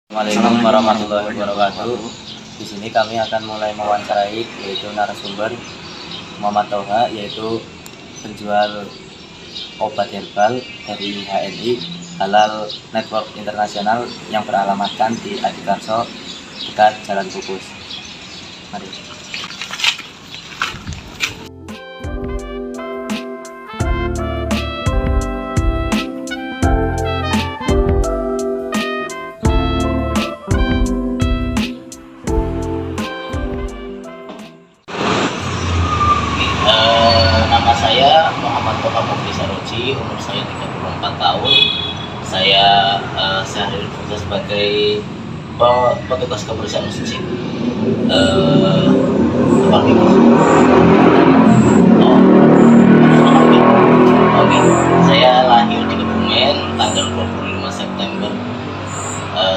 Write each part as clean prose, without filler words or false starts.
Assalamualaikum warahmatullahi wabarakatuh. Di sini kami akan mulai mewawancarai yaitu narasumber Muhammad Toha, yaitu penjual obat herbal dari HNI Halal Network Internasional yang beralamatkan di Adikarso dekat Jalan Pupus. Mari. Nama saya Muhammad Toha Mufti Saroji, umur saya 34 tahun. Saya sehari-hari bekerja sebagai petugas kebersihan masjid. Apa gitu? Oke. Saya lahir di Kebumen tanggal 25 September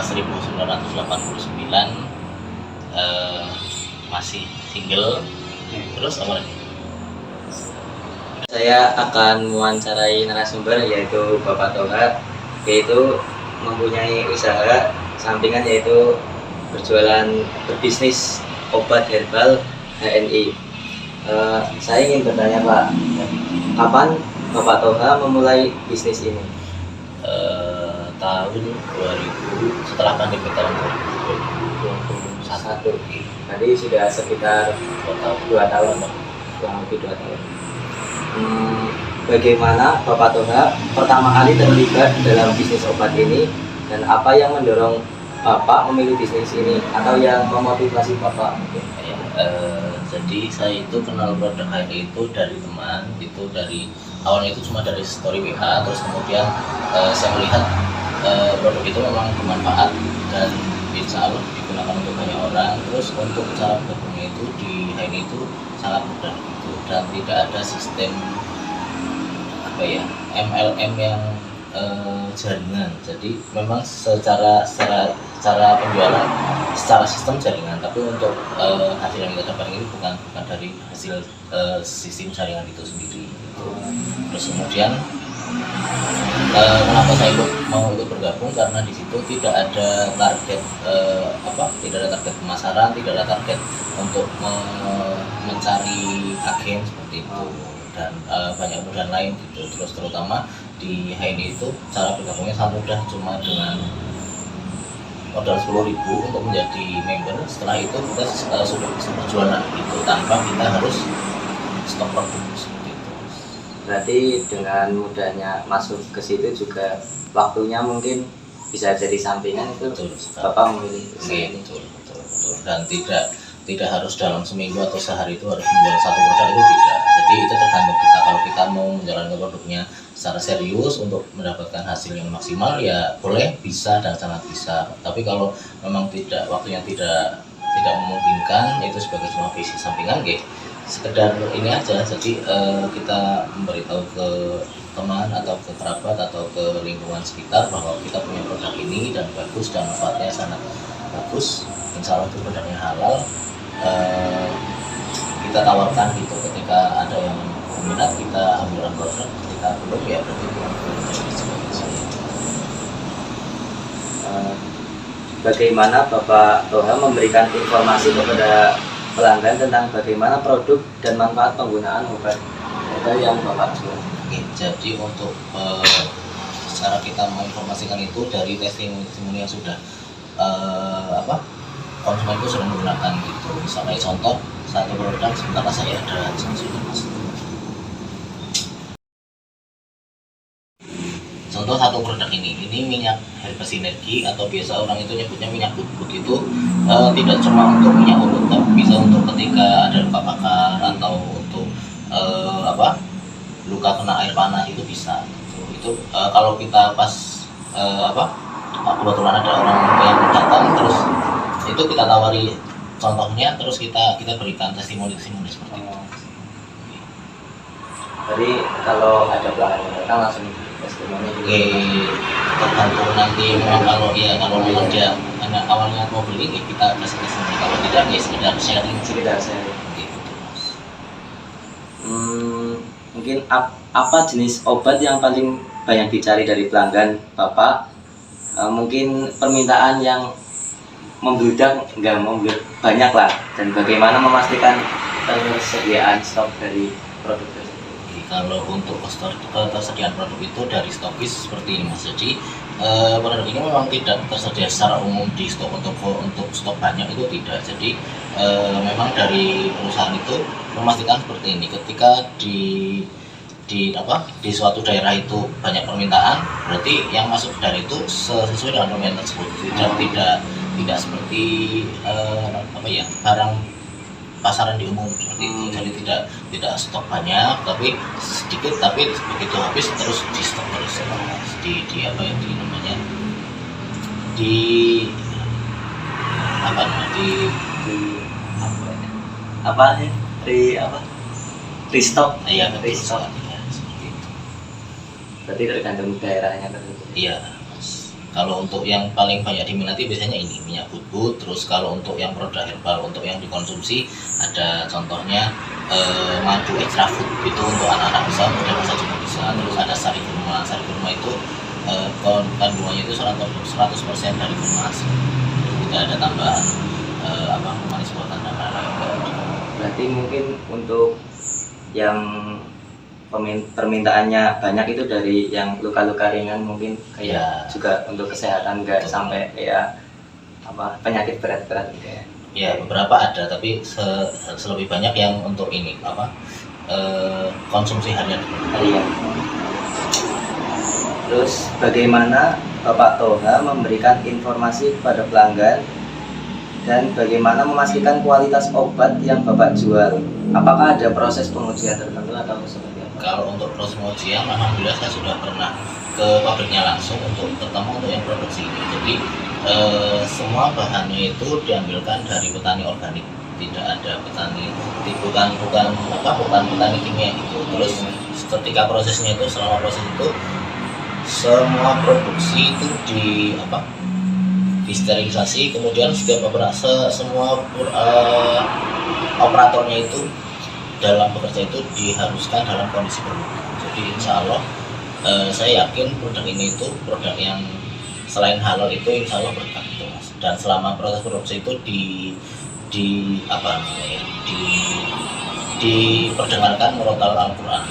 1989. Masih single. Terus apa lagi? Saya akan mewawancarai narasumber yaitu Bapak Toha, yaitu mempunyai usaha sampingan yaitu berbisnis obat herbal HNI. Saya ingin bertanya Pak, kapan Bapak Toha memulai bisnis ini? Tahun 2000, setelah pandemi tahun 2021. Tadi sudah sekitar 2 tahun, kurang lebih 2 tahun. Bagaimana Bapak Toha pertama kali terlibat dalam bisnis obat ini, dan apa yang mendorong Bapak memilih bisnis ini atau yang memotivasi Bapak? Jadi saya itu kenal produk HNI itu dari teman, itu dari awalnya itu cuma dari story WA, terus kemudian saya melihat produk itu memang bermanfaat dan insya Allah digunakan untuk banyak orang. Terus untuk cara bergabungnya itu di HNI itu sangat mudah gitu, dan tidak ada sistem MLM yang jaringan. Jadi memang secara penjualan secara sistem jaringan, tapi untuk hasil yang kita dapatkan ini bukan dari hasil sistem jaringan itu sendiri gitu. Terus kemudian kenapa saya mau ikut bergabung, karena di situ tidak ada target tidak ada target pemasaran, tidak ada target untuk mencari agen seperti itu, dan banyak kemudahan lain gitu. Terus terutama di HNI itu cara bergabungnya sangat mudah, cuma dengan modal 10.000 untuk menjadi member. Setelah itu kita sudah bisa berjualan gitu tanpa kita harus stok produk seperti itu. Berarti dengan mudahnya masuk ke situ juga waktunya mungkin bisa jadi sampingan, itu Betul, Bapak memilih betul. Dan tidak harus dalam seminggu atau sehari itu harus menjual satu produk, itu tidak. Jadi itu tergantung kita. Kalau kita mau menjalankan produknya secara serius untuk mendapatkan hasil yang maksimal, ya boleh, bisa dan sangat bisa. Tapi kalau memang waktunya tidak memungkinkan, itu sebagai cuma bisnis sampingan, sekedar ini aja. Jadi kita memberitahu ke teman atau ke kerabat atau ke lingkungan sekitar bahwa kita punya produk ini dan bagus dan manfaatnya sangat bagus. Insya Allah itu produknya halal. Kita tawarkan gitu, ketika ada yang berminat kita ambil produk, ketika belum ya berarti kurang. Bagaimana Bapak Toha memberikan informasi kepada pelanggan tentang bagaimana produk dan manfaat penggunaan obat herbal yang Bapak jual? Jadi untuk secara kita menginformasikan itu dari testimoni yang sudah konsumen itu sudah menggunakan gitu. Misalnya contoh satu produk, sebentar saya ada contoh satu produk ini minyak herbal sinergi, atau biasa orang itu nyebutnya minyak butut. Itu tidak cuma untuk minyak urut, tapi bisa untuk ketika ada luka bakar atau untuk luka kena air panas, itu bisa gitu. Itu kalau kita pas kebetulan ada orang yang datang, terus itu kita tawari contohnya, terus kita berikan testimoni seperti itu. Jadi kalau ada pelanggan yang datang langsung testimoni juga. Tergantung nanti memang kalau memang dia awalnya mau beli, kita kasih testimoni. Kalau tidak, sekedar sharing. Gitu. Mungkin apa jenis obat yang paling banyak dicari dari pelanggan Bapak mungkin permintaan yang membludak enggak membludak banyak lah, dan bagaimana memastikan ketersediaan stok dari produk tersebut? Kalau untuk ketersediaan produk itu dari stokis seperti ini Mas. Jadi produk ini memang tidak tersedia secara umum di stok untuk stok banyak itu tidak. Jadi memang dari perusahaan itu memastikan seperti ini. Ketika di suatu daerah itu banyak permintaan, berarti yang masuk dari itu sesuai dengan permintaan tersebut. Tidak seperti barang pasaran di umum seperti itu. Jadi tidak stok banyak, tapi sedikit, tapi begitu habis terus di stok terus di restock. Iya, Restock. seperti itu. Berarti tergantung daerahnya tertentu. Iya. Kalau untuk yang paling banyak diminati biasanya ini minyak butut. Terus kalau untuk yang produk herbal untuk yang dikonsumsi ada contohnya madu extra food itu untuk anak-anak bisa, udah masa juga bisa. Terus ada sari kurma. Sari kurma itu kandungannya itu 100% dari kurma asli. Tidak ada tambahan pemanis buatan dan lain-lain. Berarti mungkin untuk yang permintaannya banyak itu dari yang luka-luka ringan, mungkin kayak juga untuk kesehatan, nggak sampai kayak penyakit berat-berat gitu ya. Ya, beberapa ada, tapi selebih banyak yang untuk ini konsumsi harian. Terus bagaimana Bapak Toha memberikan informasi kepada pelanggan dan bagaimana memastikan kualitas obat yang Bapak jual? Apakah ada proses pengujian tertentu atau seperti apa? Kalau untuk proses pengujian, alhamdulillah saya sudah pernah ke pabriknya langsung terutama untuk yang produksi ini. Jadi semua bahannya itu diambilkan dari petani organik, tidak ada bukan petani kimia itu. Terus ketika prosesnya itu, selama proses itu semua produksi itu disterilisasi, kemudian semua operatornya itu dalam bekerja itu diharuskan dalam kondisi bermutu. Jadi insya Allah saya yakin produk ini itu produk yang selain halal itu insya Allah berkah itu Mas. Dan selama proses produksi itu diperdengarkan murotal Al-Quran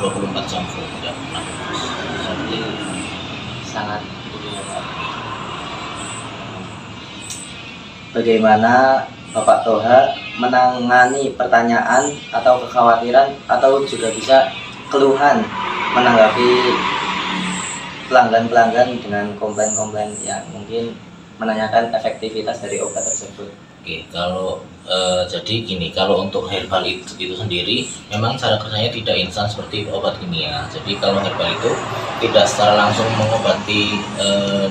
24 jam full, tidak pernah putus. Jadi sangat. Bagaimana Bapak Toha menangani pertanyaan atau kekhawatiran atau juga bisa keluhan menanggapi pelanggan-pelanggan dengan komplain-komplain yang mungkin menanyakan efektivitas dari obat tersebut? Oke, kalau jadi gini, kalau untuk herbal itu sendiri memang cara kerjanya tidak instan seperti obat kimia. Jadi kalau herbal itu tidak secara langsung mengobati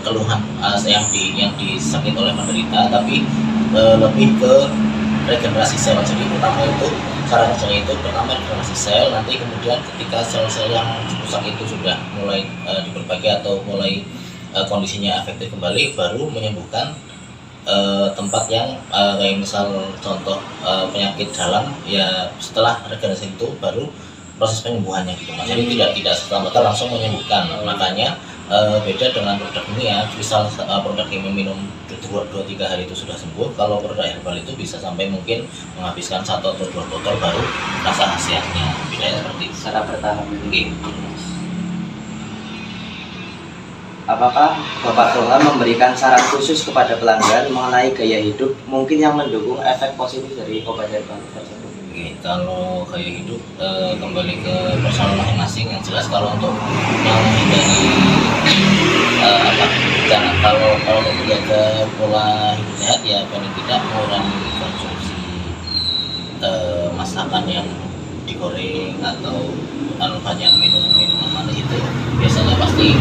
keluhan yang disakit oleh penderita, tapi lebih ke regenerasi sel. Jadi pertama itu cara kerjanya itu pertama regenerasi sel, nanti kemudian ketika sel-sel yang rusak itu sudah mulai diperbaiki atau mulai kondisinya efektif kembali, baru menyembuhkan tempat yang kayak misal contoh penyakit dalam, ya setelah regenerasi itu baru proses penyembuhannya gitu Mas. Jadi tidak serta-merta langsung menyembuhkan. Makanya beda dengan produk kimia, misal produk kimia minum 2-3 hari itu sudah sembuh. Kalau produk herbal itu bisa sampai mungkin menghabiskan 1 atau 2 botol baru rasa khasiatnya. Bedanya seperti itu. Secara bertahap. Gitu. Apakah Bapak Toha memberikan saran khusus kepada pelanggan mengenai gaya hidup mungkin yang mendukung efek positif dari obat herbal tersebut? Oke, kalau gaya hidup kembali ke personal masing-masing. Yang jelas kalau untuk menghindari kalau untuk menjaga pola hidup sehat, ya paling tidak mengurangi konsumsi masakan yang digoreng atau banyak minuman manis itu biasanya pasti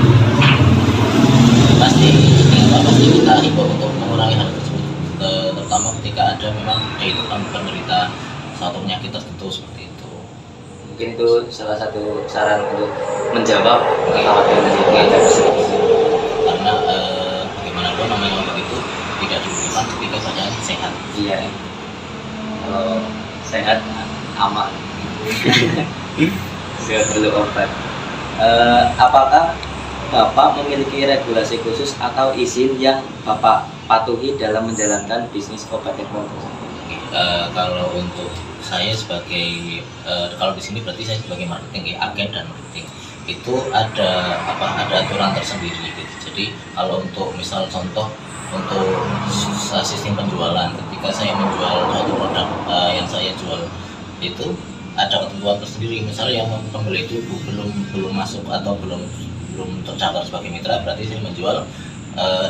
kita himbau untuk mengurangi hal tersebut, terutama ketika ada memang itu penderita suatu penyakit tertentu seperti itu. Mungkin itu salah satu saran untuk menjawab kekhawatiran dari tersebut. Karena bagaimanapun namanya obat itu tidak dibutuhkan ketika badan sehat. Iya. Kalau sehat aman. Tidak perlu obat. Apakah Bapak memiliki regulasi khusus atau izin yang Bapak patuhi dalam menjalankan bisnis obat herbal tersebut? Kalau untuk saya sebagai kalau di sini berarti saya sebagai marketing ya, agen dan marketing itu ada aturan tersendiri gitu. Jadi kalau untuk misal contoh untuk sistem penjualan, ketika saya menjual suatu produk yang saya jual itu ada ketentuan tersendiri. Misalnya yang pembeli itu belum masuk atau belum tercatat sebagai mitra, berarti saya menjual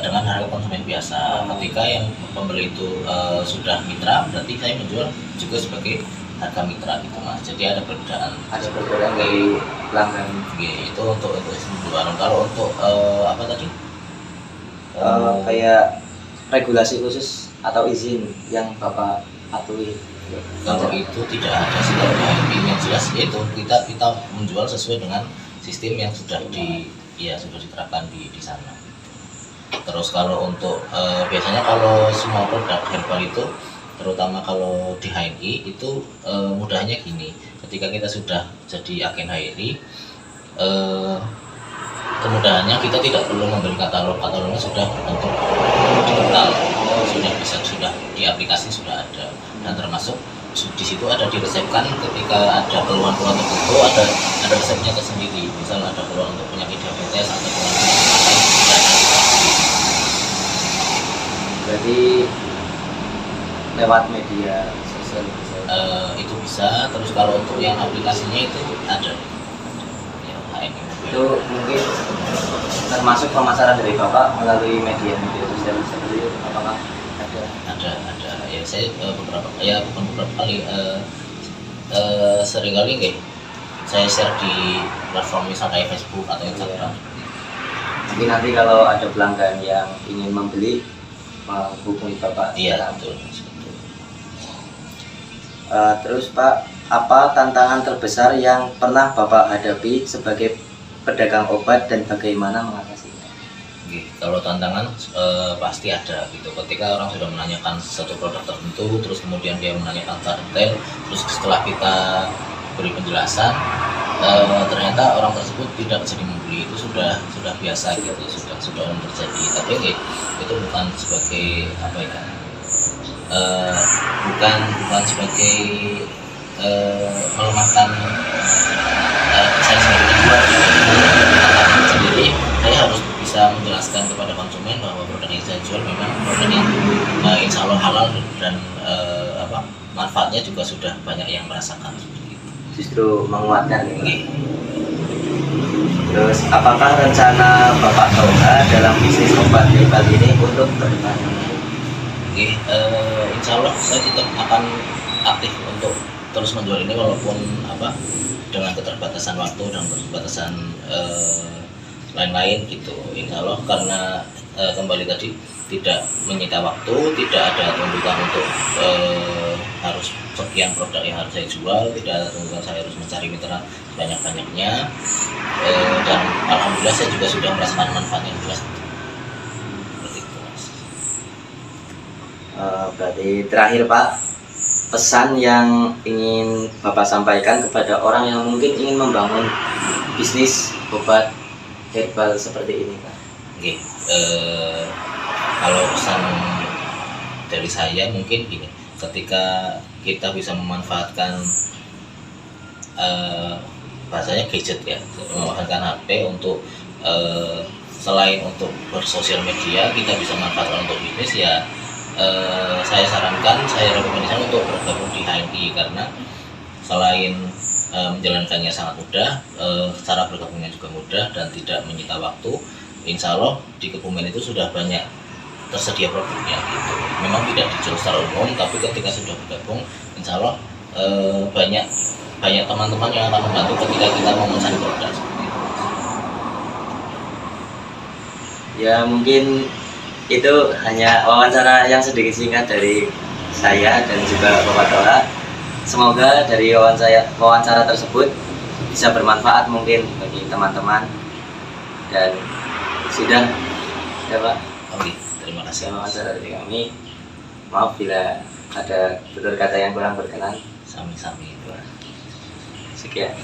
dengan harga konsumen biasa. Ketika yang pembeli itu sudah mitra, berarti saya menjual juga sebagai harga mitra gitu mas. Jadi ada perbedaan. Ada perbedaan dari pelanggan. Itu untuk sistem penjualan. Kalau untuk apa tadi? Kayak regulasi khusus atau izin yang Bapak patuhi. Kalau itu tidak ada sih, kalau yang jelas itu kita menjual sesuai dengan sistem yang sudah diterapkan di sana. Terus kalau untuk biasanya kalau semua produk herbal itu, terutama kalau di HNI itu mudahnya gini, ketika kita sudah jadi agen HNI, kemudahannya kita tidak perlu membeli katalognya sudah berbentuk digital, sudah di aplikasi sudah ada, dan termasuk di situ ada diresepkan ketika ada keluhan-keluhan tertentu, ada resepnya tersendiri. Misal ada keluhan untuk penyakit diabetes atau keluhan penyakit lain. Berarti lewat media sosial itu bisa. Terus kalau untuk yang aplikasinya itu ada ya, HNI itu mungkin termasuk pemasaran dari Bapak melalui media sosial seperti itu, apakah ada ya. Saya bukan beberapa kali sering kali nggak saya share di platform misalnya kayak Facebook atau Instagram. Mungkin nanti kalau ada pelanggan yang ingin membeli menghubungi Bapak. Iya betul. Terus Pak, apa tantangan terbesar yang pernah Bapak hadapi sebagai pedagang obat dan bagaimana mengatasinya? Kalau tantangan pasti ada gitu. Ketika orang sudah menanyakan satu produk tertentu, terus kemudian dia menanyakan secara detail, terus setelah kita beri penjelasan, ternyata orang tersebut tidak jadi membeli, itu sudah biasa gitu, sudah terjadi. Tapi itu bukan sebagai apa ya? Bukan sebagai melemahkan saya sebagai penjual sendiri. Saya harus bisa menjelaskan kepada konsumen bahwa produk yang saya jual memang produk yang insya Allah halal dan manfaatnya juga sudah banyak yang merasakan seperti itu. Justru menguatkan ini. Terus apakah rencana Bapak Toha dalam bisnis obat herbal ini untuk berdepan? Insya Allah saya tetap akan aktif untuk terus menjual ini walaupun dengan keterbatasan waktu dan keterbatasan lain-lain gitu. Insya Allah karena kembali tadi tidak menyita waktu, tidak ada tuntutan untuk harus sekian produk yang harus saya jual, tidak ada tuntutan saya harus mencari mitra banyak-banyaknya, dan alhamdulillah saya juga sudah merasakan manfaat yang jelas. Seperti itu mas. Berarti terakhir Pak, pesan yang ingin Bapak sampaikan kepada orang yang mungkin ingin membangun bisnis obat herbal seperti ini Pak? Kalau pesan dari saya mungkin gini, ketika kita bisa memanfaatkan bahasanya gadget ya, memanfaatkan HP untuk selain untuk bersosial media, kita bisa manfaatkan untuk bisnis ya. Saya sarankan, saya rekomendasikan untuk bergabung di HNI karena selain menjalankannya sangat mudah, cara bergabungnya juga mudah dan tidak menyita waktu. Insya Allah di Kebumen itu sudah banyak tersedia produknya gitu. Memang tidak dijual secara umum, tapi ketika sudah bergabung, insya Allah banyak teman-teman yang akan membantu ketika kita mau mencari produk seperti itu. Ya mungkin itu hanya wawancara yang sedikit singkat dari saya dan juga Bapak Toha. Semoga dari wawancara tersebut bisa bermanfaat mungkin bagi teman-teman, dan sudah ya Pak. Oke, terima kasih wawancara dari kami. Maaf bila ada tutur kata yang kurang berkenan. Sami-sami. Sekian.